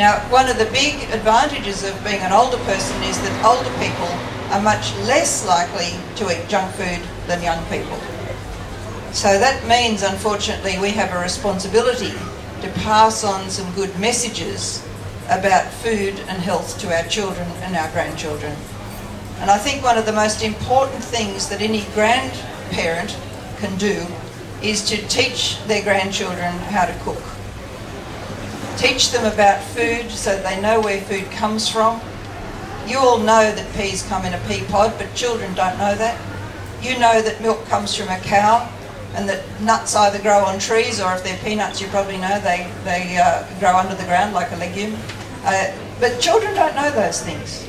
Now, one of the big advantages of being an older person is that older people are much less likely to eat junk food than young people. So that means, unfortunately, we have a responsibility to pass on some good messages about food and health to our children and our grandchildren. And I think one of the most important things that any grandparent can do is to teach their grandchildren how to cook. Teach them about food so that they know where food comes from. You all know that peas come in a pea pod, but children don't know that. You know that milk comes from a cow and that nuts either grow on trees, or if they're peanuts, you probably know they grow under the ground like a legume. But children don't know those things.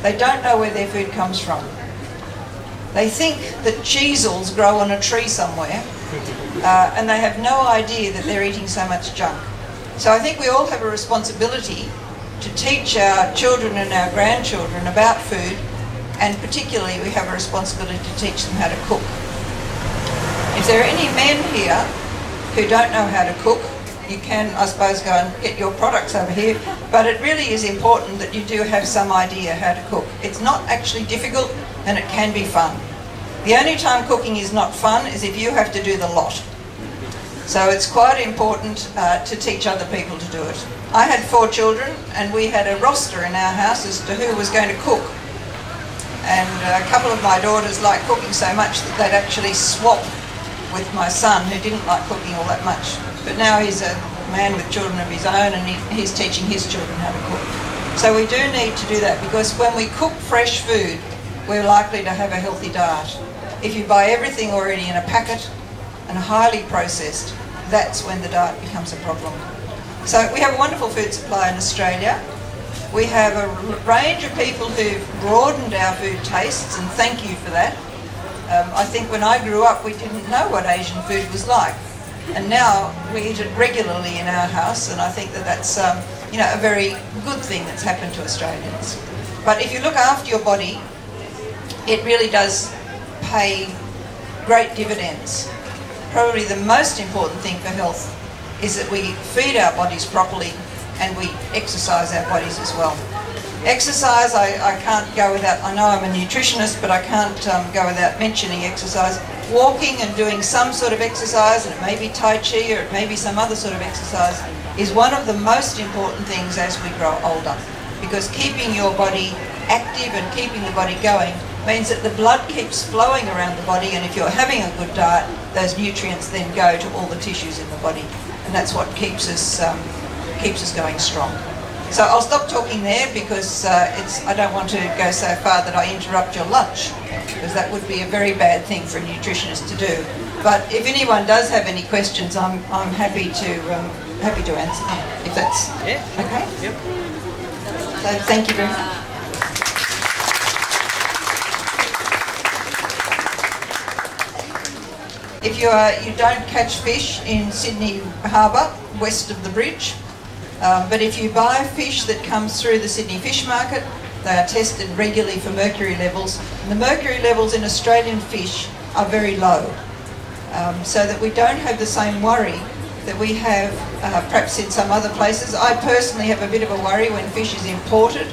They don't know where their food comes from. They think that cheesels grow on a tree somewhere, and they have no idea that they're eating so much junk. So I think we all have a responsibility to teach our children and our grandchildren about food, and particularly we have a responsibility to teach them how to cook. If there are any men here who don't know how to cook, you can, I suppose, go and get your products over here, but it really is important that you do have some idea how to cook. It's not actually difficult, and it can be fun. The only time cooking is not fun is if you have to do the lot. So it's quite important to teach other people to do it. I had 4 children, and we had a roster in our house as to who was going to cook. And a couple of my daughters liked cooking so much that they'd actually swap with my son, who didn't like cooking all that much. But now he's a man with children of his own, and he's teaching his children how to cook. So we do need to do that, because when we cook fresh food, we're likely to have a healthy diet. If you buy everything already in a packet and highly processed, that's when the diet becomes a problem. So we have a wonderful food supply in Australia. We have a range of people who've broadened our food tastes, and thank you for that. I think when I grew up, we didn't know what Asian food was like. And now we eat it regularly in our house, and I think that that's you know, a very good thing that's happened to Australians. But if you look after your body, it really does pay great dividends. Probably the most important thing for health is that we feed our bodies properly and we exercise our bodies as well. Exercise, I can't go without, I know I'm a nutritionist, but I can't go without mentioning exercise. Walking and doing some sort of exercise, and it may be Tai Chi or it may be some other sort of exercise, is one of the most important things as we grow older. Because keeping your body active and keeping the body going means that the blood keeps flowing around the body, and if you're having a good diet, those nutrients then go to all the tissues in the body. And that's what keeps us going strong. So I'll stop talking there, because I don't want to go so far that I interrupt your lunch, because that would be a very bad thing for a nutritionist to do. But if anyone does have any questions, I'm happy to answer them, if that's okay. Yep. So thank you very much. If you don't catch fish in Sydney Harbour, west of the bridge, but if you buy fish that comes through the Sydney fish market, they are tested regularly for mercury levels. And the mercury levels in Australian fish are very low, so that we don't have the same worry that we have perhaps in some other places. I personally have a bit of a worry when fish is imported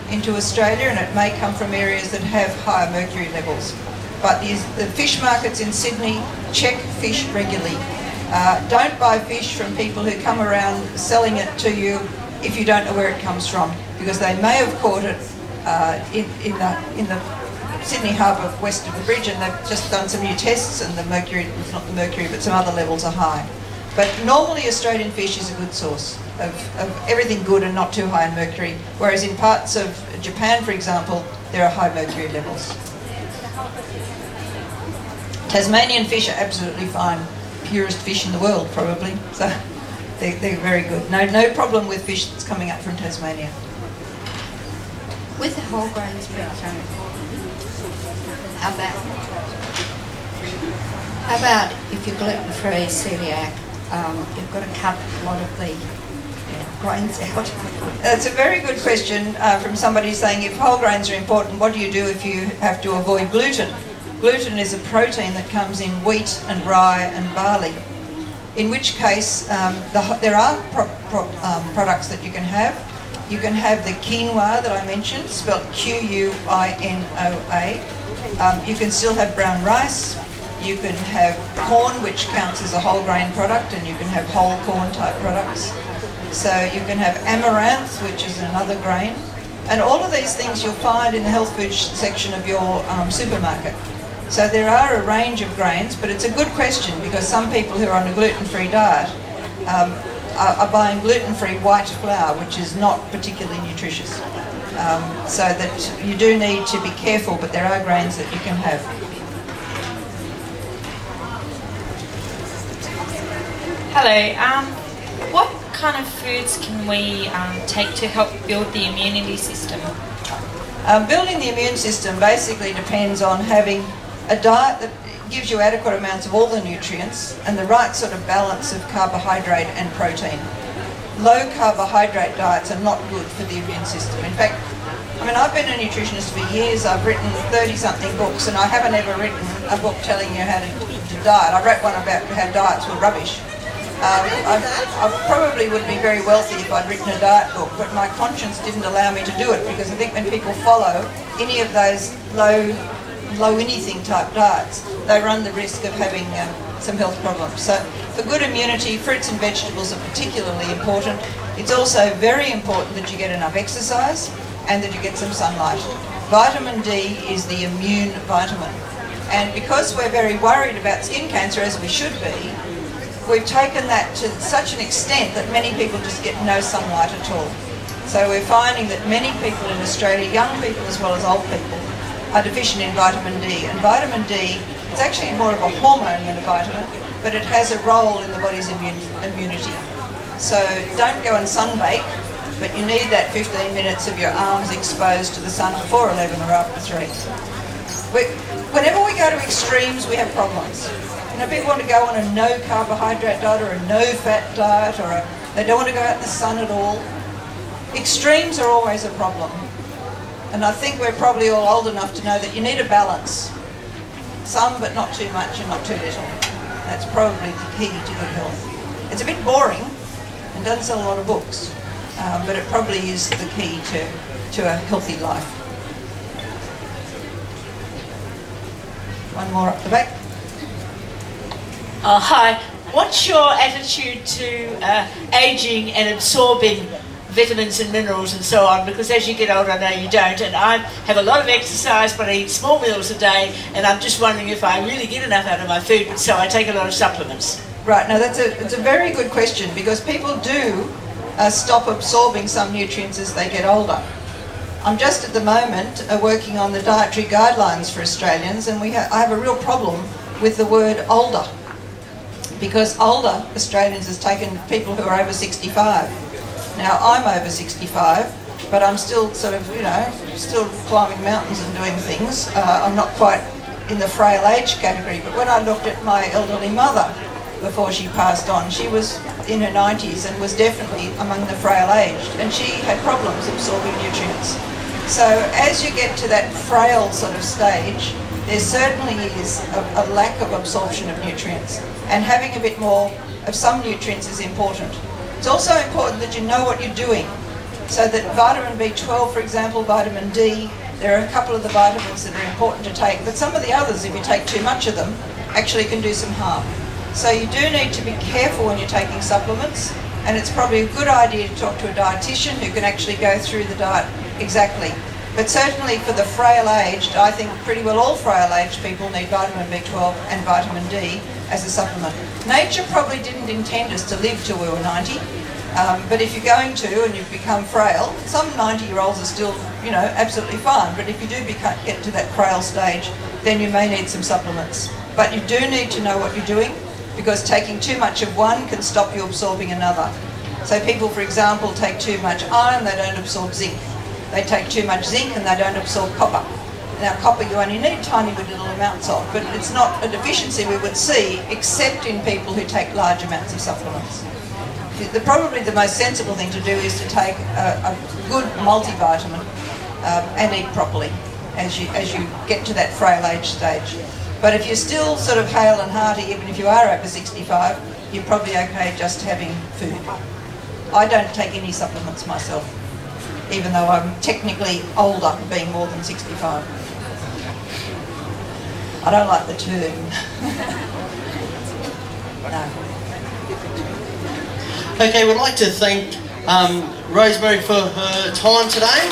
into Australia, and it may come from areas that have higher mercury levels. But the fish markets in Sydney check fish regularly. Don't buy fish from people who come around selling it to you if you don't know where it comes from, because they may have caught it in the Sydney Harbour west of the bridge, and they've just done some new tests, and the mercury, it's not the mercury, but some other levels are high. But normally Australian fish is a good source of everything good and not too high in mercury, whereas in parts of Japan, for example, there are high mercury levels. Tasmanian fish are absolutely fine. Purest fish in the world, probably. So they're very good. No problem with fish that's coming up from Tasmania. With the whole grains being so important, how about if you're gluten-free, celiac, you've got to cut a lot of the grains out? That's a very good question from somebody saying, if whole grains are important, what do you do if you have to avoid gluten? Gluten is a protein that comes in wheat and rye and barley, in which case there are products that you can have. You can have the quinoa that I mentioned, spelled Q-U-I-N-O-A. You can still have brown rice. You can have corn, which counts as a whole grain product, and you can have whole corn type products. So you can have amaranth, which is another grain. And all of these things you'll find in the health food section of your supermarket. So there are a range of grains, but it's a good question because some people who are on a gluten-free diet are buying gluten-free white flour, which is not particularly nutritious. So that you do need to be careful, but there are grains that you can have. Hello. What kind of foods can we take to help build the immunity system? Building the immune system basically depends on having a diet that gives you adequate amounts of all the nutrients and the right sort of balance of carbohydrate and protein. Low carbohydrate diets are not good for the immune system. In fact, I mean, I've been a nutritionist for years. I've written 30-something books, and I haven't ever written a book telling you how to diet. I wrote one about how diets were rubbish. I probably would be very wealthy if I'd written a diet book, but my conscience didn't allow me to do it, because I think when people follow any of those low anything type diets, they run the risk of having some health problems. So for good immunity, fruits and vegetables are particularly important. It's also very important that you get enough exercise and that you get some sunlight. Vitamin D is the immune vitamin. And because we're very worried about skin cancer, as we should be, we've taken that to such an extent that many people just get no sunlight at all. So we're finding that many people in Australia, young people as well as old people, are deficient in vitamin D. And vitamin D, it's actually more of a hormone than a vitamin, but it has a role in the body's immunity. So don't go and sunbake, but you need that 15 minutes of your arms exposed to the sun before 11 or after 3. Whenever we go to extremes, we have problems. You know, people want to go on a no carbohydrate diet or a no fat diet, or they don't want to go out in the sun at all. Extremes are always a problem. And I think we're probably all old enough to know that you need a balance. Some, but not too much and not too little. That's probably the key to good health. It's a bit boring and doesn't sell a lot of books, but it probably is the key to a healthy life. One more up the back. Hi. What's your attitude to ageing and absorbing vitamins and minerals and so on? Because as you get older, I know you don't, and I have a lot of exercise, but I eat small meals a day, and I'm just wondering if I really get enough out of my food, so I take a lot of supplements. Right, now it's a very good question, because people do stop absorbing some nutrients as they get older. I'm just at the moment working on the dietary guidelines for Australians, and I have a real problem with the word older, because older Australians has taken people who are over 65. Now, I'm over 65, but I'm still sort of, you know, still climbing mountains and doing things. I'm not quite in the frail age category, but when I looked at my elderly mother before she passed on, she was in her 90s and was definitely among the frail aged, and she had problems absorbing nutrients. So as you get to that frail sort of stage, there certainly is a lack of absorption of nutrients, and having a bit more of some nutrients is important. It's also important that you know what you're doing, so that vitamin B12, for example, vitamin D, there are a couple of the vitamins that are important to take, but some of the others, if you take too much of them, actually can do some harm. So you do need to be careful when you're taking supplements, and it's probably a good idea to talk to a dietitian who can actually go through the diet exactly. But certainly for the frail-aged, I think pretty well all frail-aged people need vitamin B12 and vitamin D as a supplement. Nature probably didn't intend us to live till we were 90, but if you're going to and you've become frail, some 90-year-olds are still, you know, absolutely fine, but if you do get to that frail stage, then you may need some supplements. But you do need to know what you're doing, because taking too much of one can stop you absorbing another. So people, for example, take too much iron, they don't absorb zinc. They take too much zinc and they don't absorb copper. Now, copper you only need tiny little amounts of, but it's not a deficiency we would see except in people who take large amounts of supplements. Probably the most sensible thing to do is to take a good multivitamin and eat properly as you get to that frail age stage. But if you're still sort of hale and hearty, even if you are over 65, you're probably okay just having food. I don't take any supplements myself. even though I'm technically older, being more than 65. I don't like the term. No. Okay, we'd like to thank Rosemary for her time today.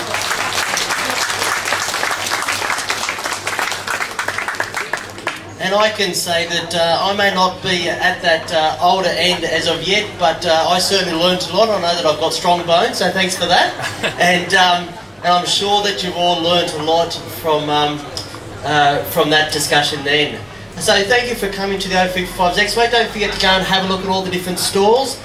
And I can say that I may not be at that older end as of yet, but I certainly learned a lot. I know that I've got strong bones, so thanks for that. And I'm sure that you've all learned a lot from that discussion then. So thank you for coming to the O55s Expo. Don't forget to go and have a look at all the different stalls.